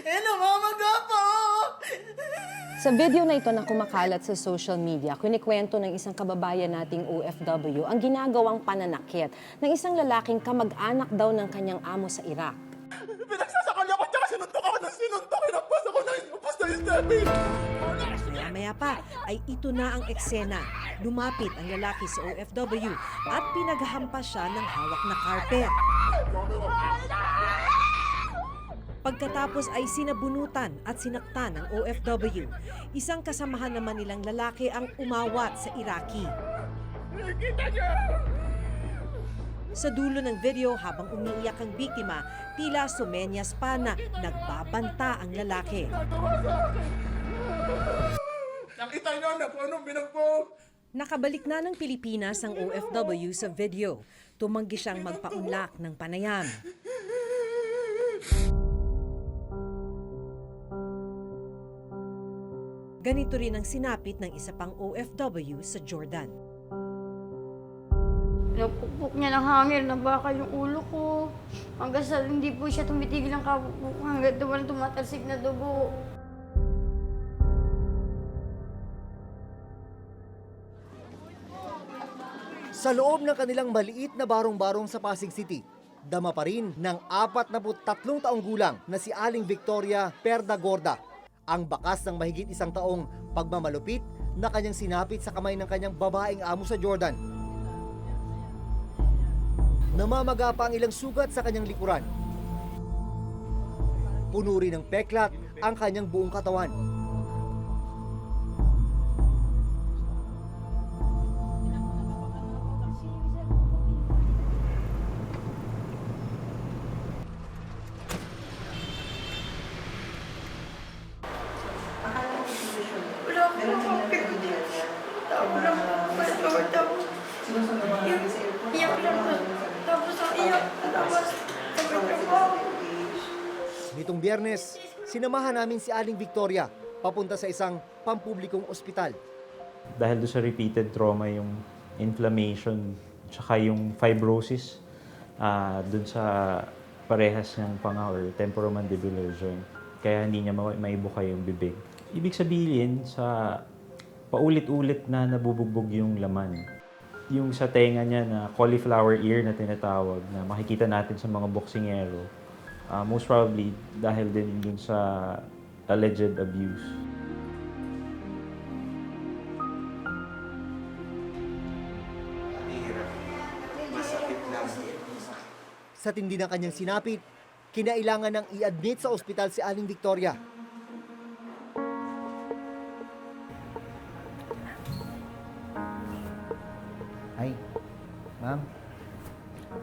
Namamaga po! Sa video na ito na kumakalat sa social media, kinikwento ng isang kababayan nating OFW ang ginagawang pananakit ng isang lalaking kamag-anak daw ng kanyang amo sa Iraq. Pinagsasakal ako, tsaka sinuntok ako ng sinuntok. Inapos ako na inapos na yung stepping. Maya-maya pa ay ito na ang eksena. Lumapit ang lalaki sa OFW at pinaghampas siya ng hawak na carpet. Pagkatapos ay sinabunutan at sinaktan ng OFW. Isang kasamahan naman nilang lalaki ang umawat sa Iraqi. Kita niyo! Sa dulo ng video habang umiiyak ang biktima, tila sumenyas pa na nagbabanta ang lalaki. Nakita niyo na po anong binagbog. Nakabalik na ng Pilipinas ang OFW sa video. Tumanggi siyang magpaunlak ng panayam. Ganito rin ang sinapit ng isa pang OFW sa Jordan. Pinapukpok niya ng hangin na baka yung ulo ko. Hanggang sa hindi po siya tumitigil ang kapupok hanggang tumatalsik na dugo. Sa loob ng kanilang maliit na barong-barong sa Pasig City, dama pa rin ng 43 taong gulang na si Aling Victoria Perda Gorda ang bakas ng mahigit isang taong pagmamalupit na kanyang sinapit sa kamay ng kanyang babaeng amo sa Jordan. Namamaga pa ang ilang sugat sa kanyang likuran. Puno rin ng peklat ang kanyang buong katawan. Wala akong makapit. Tapos lang po. Tapos iyak lang po. Tapos ang iyak. Tapos sabay po. Nitong Biyernes, sinamahan namin si Aling Victoria papunta sa isang pampublikong ospital. Dahil doon sa repeated trauma, yung inflammation, tsaka yung fibrosis doon sa parehas ng panga or temporomandibular joint. Kaya hindi niya maibuka yung bibig. Ibig sabihin, sa paulit-ulit na nabubugbog yung laman. Yung sa tenga niya na cauliflower ear na tinatawag, na makikita natin sa mga boksingero, most probably dahil din dun sa alleged abuse. Sa tindi ng kanyang sinapit, kinailangan ng i-admit sa ospital si Aling Victoria. Ay, ma'am.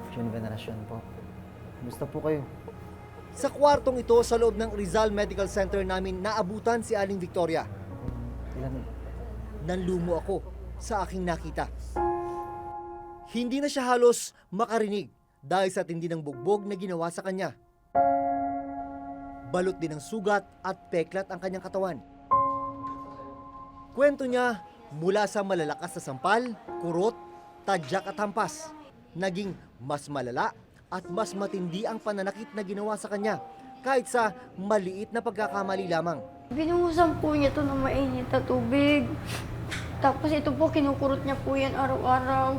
June Veneracion po. Kumusta po kayo? Sa kwartong ito sa loob ng Rizal Medical Center namin naabutan si Aling Victoria. Ilan? Nanlumo ako sa aking nakita. Hindi na siya halos makarinig dahil sa tindi ng bugbog na ginawa sa kanya. Balot din ng sugat at peklat ang kanyang katawan. Kwento niya mula sa malalakas na sampal, kurot, tadyak at hampas. Naging mas malala at mas matindi ang pananakit na ginawa sa kanya kahit sa maliit na pagkakamali lamang. Binuhusan po niya ito ng mainit na tubig. Tapos ito po, kinukurot niya po yan araw-araw.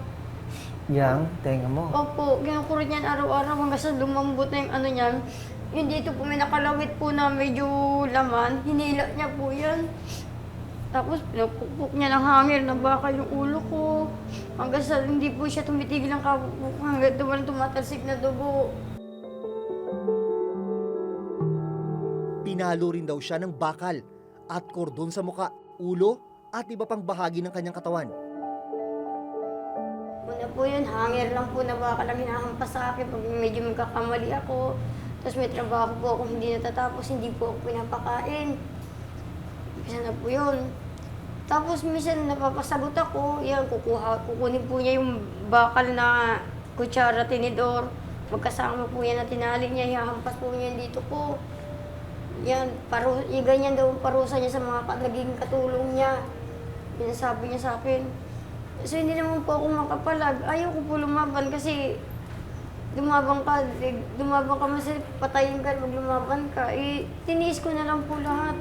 Yang, tenga mo. Opo, kinukurot niya araw-araw hanggang sa lumambot na yung ano niyan. Yung dito po may nakalawit po na medyo laman, hinila niya po yan. Tapos pinapukpok niya ng hangin na baka yung ulo ko. Hanggang sa hindi po siya tumitigil ang kapupok hanggang tumatalsik na dugo. Pinalo rin daw siya ng bakal at kordon sa muka, ulo at iba pang bahagi ng kanyang katawan. Una po yun, hangin lang po na baka lang hinahampas sa akin pag medyo magkakamali ako. Tapos may trabaho po ako hindi natatapos, hindi po ako pinapakain. Isa na po yun. Tapos minsan napapasagot ako, yan, kukunin po niya yung bakal na kutsara, tinidor. Magkasama po yan na tinali niya, hihampas po niya dito po. Yan, ganyan daw ang parusa niya sa mga naging katulong niya. Pinasabi niya sa akin. So hindi naman po ako makapalag. Ayaw ko po lumaban kasi lumabang ka mas patayin ka, maglumaban ka. Eh, tiniis ko na lang po lahat.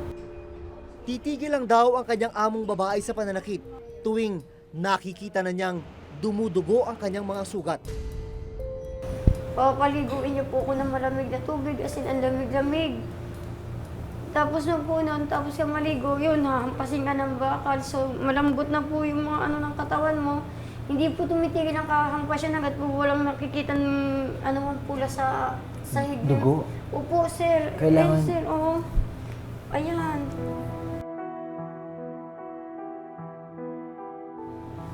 Titigil lang daw ang kanyang among babae sa pananakit tuwing nakikita na niyang dumudugo ang kanyang mga sugat. Papaliguin niyo po ako ng malamig na tubig, as in, ang lamig-lamig. Tapos nung po noon, tapos ka maligo, yun, hahampasin ka ng bakal. So, malambot na po yung mga ano ng katawan mo. Hindi po tumitigil ang kahampasan hanggat po walang nakikita ng ano man pula sa sahig niya. Dugo? Opo, sir. Kailangan- Ayun, sir, oo. Ayan.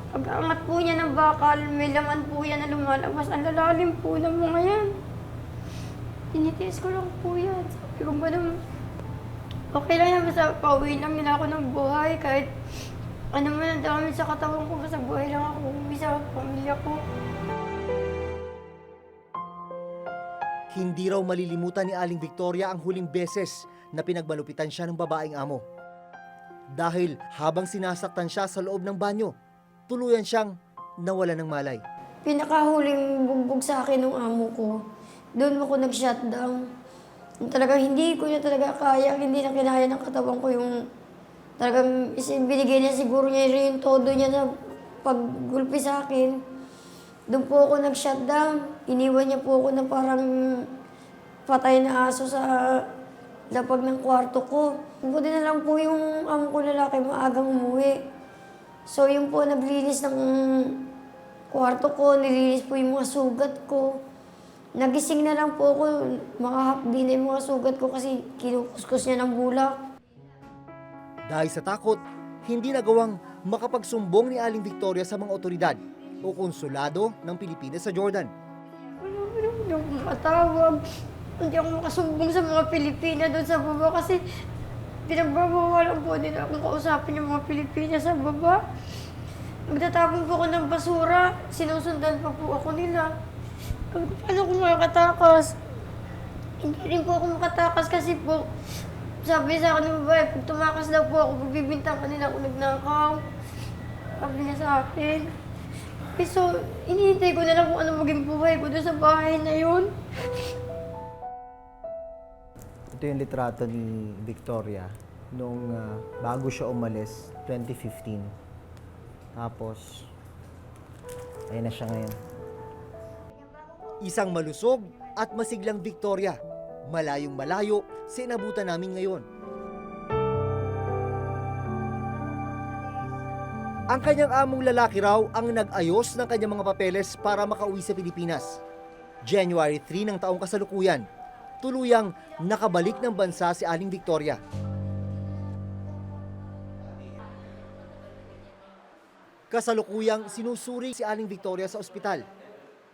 Pag-angat po niya ng bakal, may laman po yan na lumalabas. Ang lalalim po ng mga yan. Tinitiis ko lang po yan. Sabi ko ba naman, okay lang yan, basta pauwi lang nila ako ng buhay. Kahit ano man ang dami sa katawan ko, basta buhay lang ako. Uwi sa pamilya ko. Hindi raw malilimutan ni Aling Victoria ang huling beses na pinagmalupitan siya ng babaeng amo. Dahil habang sinasaktan siya sa loob ng banyo, tuluyan siyang nawala ng malay. Pinakahuling bugbog sa akin ng amo ko, doon ako nag-shutdown. Talagang hindi ko na talaga kaya, hindi na kinaya ng katawan ko yung talagang binigay niya siguro niya rin yung todo niya sa paggulpi sa akin. Doon po ako nag-shutdown. Iniwan niya po ako na parang patay na aso sa lapag ng kwarto ko. Buti na lang po yung amo ko lalaki maagang umuwi. So yung po naglinis ng kwarto ko, nilinis po yung mga sugat ko. Nagising na lang po ako, mga hapdi na yung mga sugat ko kasi kinukuskus niya ng bulak. Dahil sa takot, hindi nagawang makapagsumbong ni Aling Victoria sa mga otoridad o konsulado ng Pilipinas sa Jordan. Hindi ako matawag. Hindi ako makasumbong sa mga Pilipina doon sa baba kasi pinagbabawalan po din akong kausapin yung mga Pilipina sa baba. Magtatapon po ako ng basura, sinusundan pa po ako nila. Paano ako makatakas? Hindi rin po ako makatakas kasi po, sabi sa akin ng babae, pag tumakas daw po ako, pagbibintang kanila ako nagnakaw. Sabi niya sa akin. So, inihintay ko na lang kung ano maging buhay ko doon sa bahay na yun. Ito yung litrato ni Victoria nung bago siya umalis, 2015. Tapos, ayun na siya ngayon. Isang malusog at masiglang Victoria, malayong malayo sa inabutan namin ngayon. Ang kanyang among lalaki raw ang nag-ayos ng kanyang mga papeles para makauwi sa Pilipinas. January 3 ng taong kasalukuyan, tuluyang nakabalik ng bansa si Aling Victoria. Kasalukuyang sinusuri si Aling Victoria sa ospital.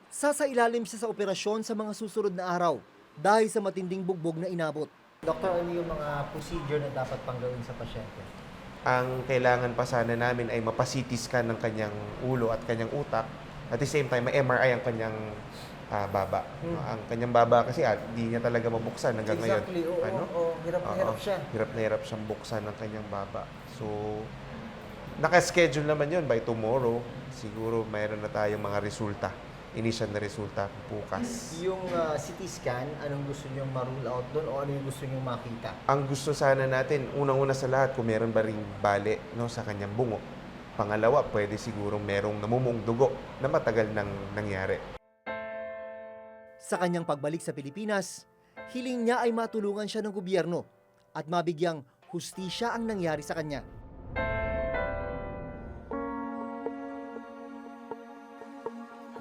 Sasailalim siya sa operasyon sa mga susunod na araw dahil sa matinding bugbog na inabot. Doktor, ano yung mga procedure na dapat pang gawin sa pasyente? Ang kailangan pa sana namin ay mapa-CT scan ng kanyang ulo at kanyang utak. At the same time, may MRI ang kanyang baba. Ang kanyang baba kasi di niya talaga mabuksan hanggang Exactly, ngayon. oo, hirap na hirap siya. Hirap na hirap siyang buksan ng kanyang baba. So, naka-schedule naman yun by tomorrow. Siguro mayroon na tayong mga resulta. Initial na resulta bukas. Yung CT scan, anong gusto niyong ma-rule out doon o ano yung gusto niyong makita? Ang gusto sana natin, unang-una sa lahat, kung meron ba ring bali sa kanyang bungo. Pangalawa, pwede siguro merong namumong dugo na matagal nang nangyari. Sa kanyang pagbalik sa Pilipinas, hiling niya ay matulungan siya ng gobyerno at mabigyang hustisya ang nangyari sa kanya.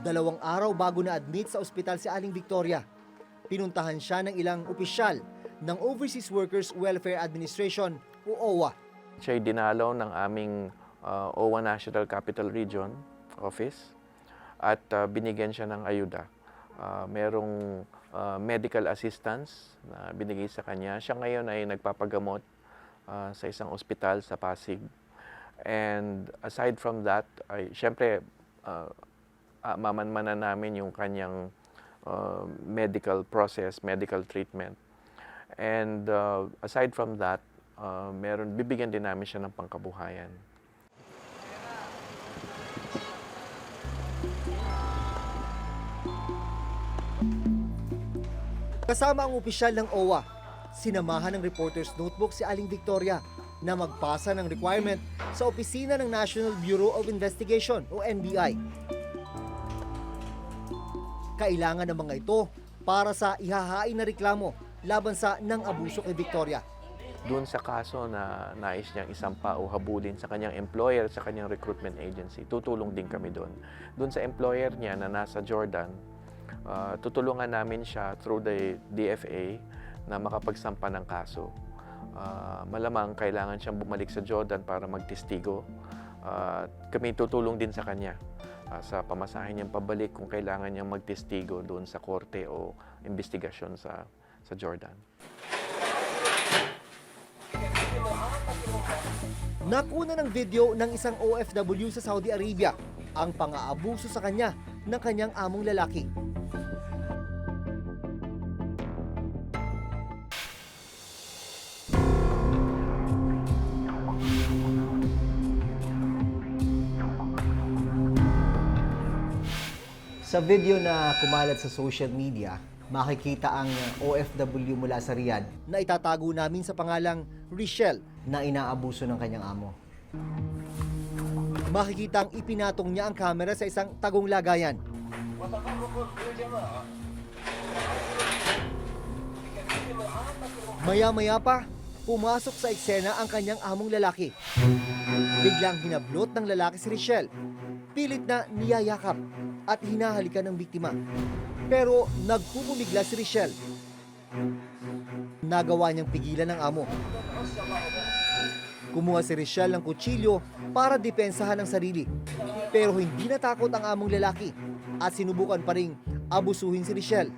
Dalawang araw bago na-admit sa ospital si Aling Victoria, pinuntahan siya ng ilang opisyal ng Overseas Workers Welfare Administration o OWA. Siya'y dinalaw ng aming OWA National Capital Region Office at binigyan siya ng ayuda. Merong medical assistance na binigay sa kanya. Siya ngayon ay nagpapagamot sa isang ospital sa Pasig. And aside from that, ay siyempre mamanmanan namin yung kanyang medical process, medical treatment. And aside from that, bibigyan din namin siya ng pangkabuhayan. Kasama ang opisyal ng OWA, sinamahan ng reporter's notebook si Aling Victoria na magpasa ng requirement sa opisina ng National Bureau of Investigation o NBI. Kailangan ng mga ito para sa ihahain na reklamo laban sa nang-abuso kay Victoria. Doon sa kaso na nais niyang isampa o habulin sa kanyang employer, sa kanyang recruitment agency, tutulong din kami doon. Doon sa employer niya na nasa Jordan, tutulungan namin siya through the DFA na makapagsampa ng kaso. Malamang kailangan siyang bumalik sa Jordan para magtestigo. Kami tutulong din sa kanya sa pamasahe niyang pabalik kung kailangan niyang magtestigo doon sa korte o investigasyon sa Jordan. Nakuna ng video ng isang OFW sa Saudi Arabia ang pang-aabuso sa kanya ng kanyang among lalaki. Sa video na kumalat sa social media, makikita ang OFW mula sa Riyadh na itatago namin sa pangalang Richelle na inaabuso ng kanyang amo. Makikita ang ipinatong niya ang kamera sa isang tagong lagayan. Maya-maya pa, pumasok sa eksena ang kanyang among lalaki. Biglang hinablot ng lalaki si Richelle. Pilit na niyayakap at hinahalikan ng biktima. Pero nagpupumigla si Richelle. Nagawa niyang pigilan ng amo. Kumuha si Richelle ng kutsilyo para depensahan ang sarili. Pero hindi natakot ang among lalaki at sinubukan pa ring abusuhin si Richelle.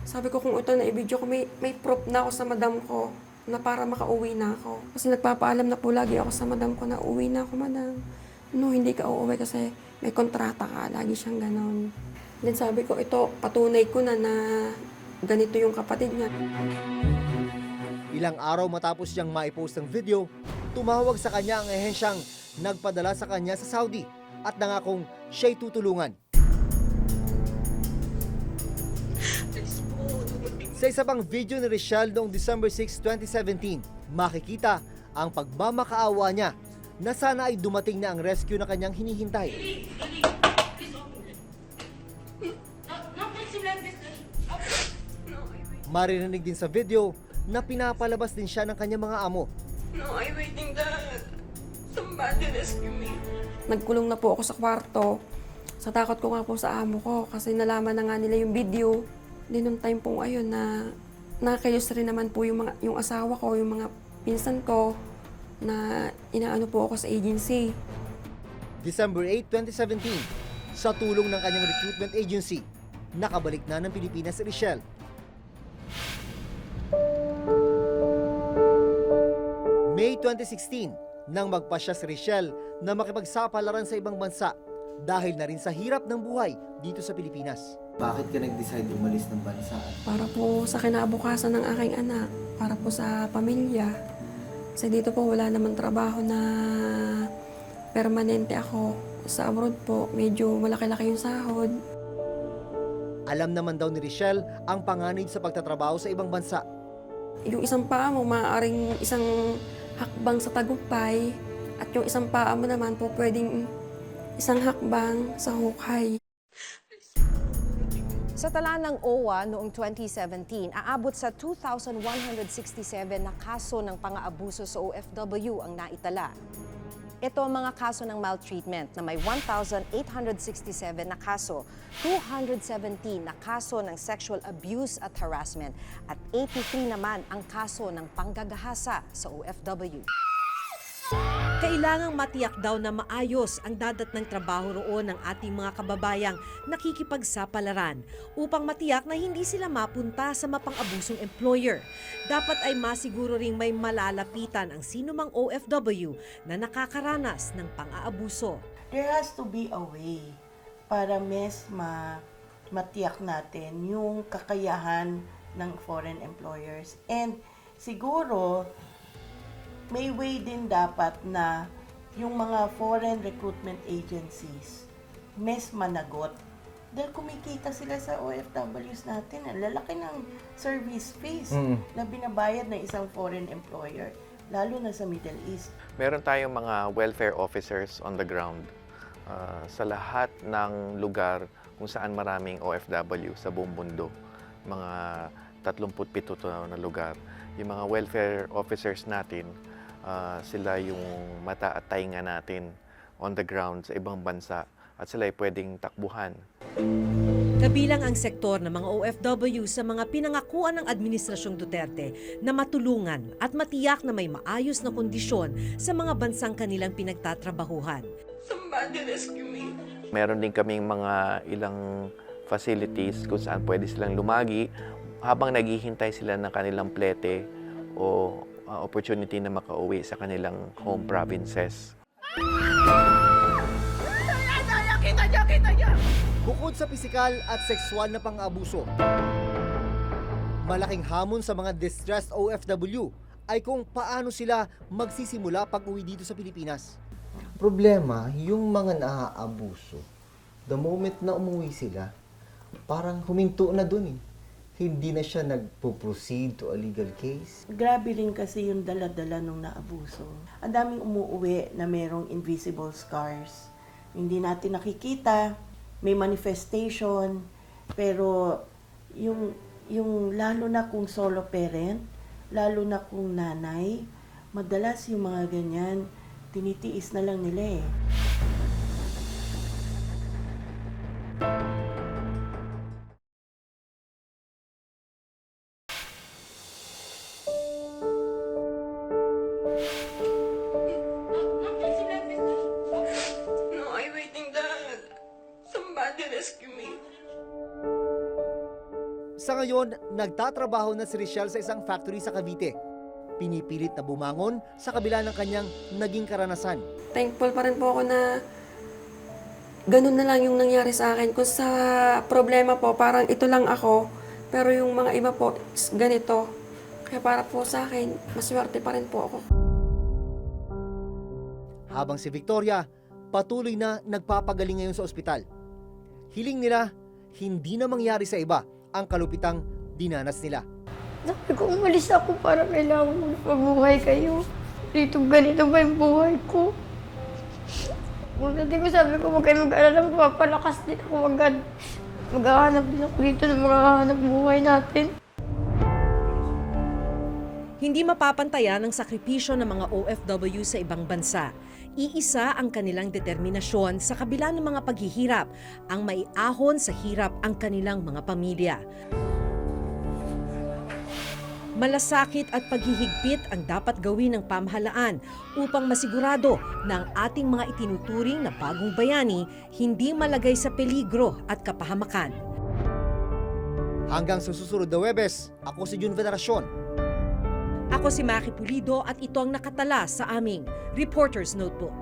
Sabi ko kung ito na i-video ko, may proof na ako sa madam ko na para makauwi na ako. Kasi nagpapaalam na po lagi ako sa madam ko na uwi na ako, madam. No, hindi ka uuwi kasi may kontrata ka. Lagi siyang ganon. Then sabi ko, ito, patunay ko na ganito yung kapatid niya. Ilang araw matapos siyang maipost ng video, tumawag sa kanya ang ahensyang nagpadala sa kanya sa Saudi at nangakong siya'y tutulungan. Sa isa pang video ni Richelle noong December 6, 2017, makikita ang pagmamakaawa niya na sana ay dumating na ang rescue na kanyang hinihintay. Maririnig din sa video na pinapalabas din siya ng kanyang mga amo. No, I'm waiting that somebody rescue me. Nagkulong na po ako sa kwarto. Sa takot ko nga po sa amo ko kasi nalaman na nga nila yung video. Di nung time pong ayun na nakakayos rin naman po yung asawa ko, yung mga pinsan ko na inaano po ako sa agency. December 8, 2017, sa tulong ng kanyang recruitment agency, nakabalik na ng Pilipinas si Richelle. May 2016, nang magpasya si Richelle na makipagsapalaran sa ibang bansa dahil na rin sa hirap ng buhay dito sa Pilipinas. Bakit ka nag-decide umalis ng bansa? Para po sa kinabukasan ng aking anak, para po sa pamilya. Kasi dito po wala naman trabaho na permanente ako. Sa abroad po, medyo malaki-laki yung sahod. Alam naman daw ni Richelle ang panganib sa pagtatrabaho sa ibang bansa. Yung isang paa mo, maaaring isang hakbang sa tagumpay. At yung isang paa mo naman po, pwedeng isang hakbang sa hukay. Sa tala ng OWA noong 2017, aabot sa 2,167 na kaso ng pang-aabuso sa OFW ang naitala. Ito ang mga kaso ng maltreatment na may 1,867 na kaso, 217 na kaso ng sexual abuse at harassment, at 83 naman ang kaso ng panggagahasa sa OFW. Kailangang matiyak daw na maayos ang dadatnang trabaho roon ng ating mga kababayang nakikipagsapalaran upang matiyak na hindi sila mapunta sa mapang-abusong employer. Dapat ay masiguro ring may malalapitan ang sinumang OFW na nakakaranas ng pang-aabuso. There has to be a way para matiyak natin yung kakayahan ng foreign employers. And siguro, may way din dapat na yung mga foreign recruitment agencies managot Dahil kumikita sila sa OFWs natin. Ang lalaki ng service fees na binabayad ng isang foreign employer, lalo na sa Middle East. Meron tayong mga welfare officers on the ground sa lahat ng lugar kung saan maraming OFW sa buong mundo. Mga 37 na lugar. Yung mga welfare officers natin, sila yung mata at tainga natin on the ground sa ibang bansa at sila ay pwedeng takbuhan. Kabilang ang sektor ng mga OFW sa mga pinangakuan ng Administrasyong Duterte na matulungan at matiyak na may maayos na kondisyon sa mga bansang kanilang pinagtatrabahuhan. Somebody rescue me. Meron din kaming mga ilang facilities kung saan pwede silang lumagi habang naghihintay sila ng kanilang plete o opportunity na makauwi sa kanilang home provinces. Bukod sa pisikal at sexual na pang-abuso, malaking hamon sa mga distressed OFW ay kung paano sila magsisimula pag-uwi dito sa Pilipinas. Problema, yung mga naaabuso, the moment na umuwi sila, parang huminto na dun eh. Hindi na siya nagpo-proceed to a legal case. Grabe rin kasi yung dala-dala nung naabuso. Ang daming umuuwi na merong invisible scars. Hindi natin nakikita, may manifestation, pero yung lalo na kung solo parent, lalo na kung nanay, madalas yung mga ganyan, tinitiis na lang nila eh. No, I'm waiting, Dad. Somebody rescue me. Sa ngayon, nagtatrabaho na si Richelle sa isang factory sa Cavite. Pinipilit na bumangon sa kabila ng kanyang naging karanasan. Thankful pa rin po ako na ganun na lang yung nangyari sa akin. Kung sa problema po, parang ito lang ako. Pero yung mga iba po, is ganito. Kaya para po sa akin, maswerte pa rin po ako. Habang si Victoria, patuloy na nagpapagaling ngayon sa ospital. Hiling nila, hindi na mangyari sa iba ang kalupitang dinanas nila. Sabi ko, umalis ako para kailangan mo mabuhay kayo. Dito ganito ba yung buhay ko? Pagdating ko, sabi ko, huwag kayo mag-alala, mapapalakas din ako agad. Maghahanap din ako dito ng mga hanap buhay natin. Hindi mapapantayan ang sakripisyo ng mga OFW sa ibang bansa. Iisa ang kanilang determinasyon sa kabila ng mga paghihirap, ang maiahon sa hirap ang kanilang mga pamilya. Malasakit at paghihigpit ang dapat gawin ng pamahalaan upang masigurado na ang ating mga itinuturing na bagong bayani hindi malagay sa peligro at kapahamakan. Hanggang sa susunod na Huwebes, ako si Jun Veneracion. Ako si Maki Pulido at ito ang nakatala sa aming Reporter's Notebook.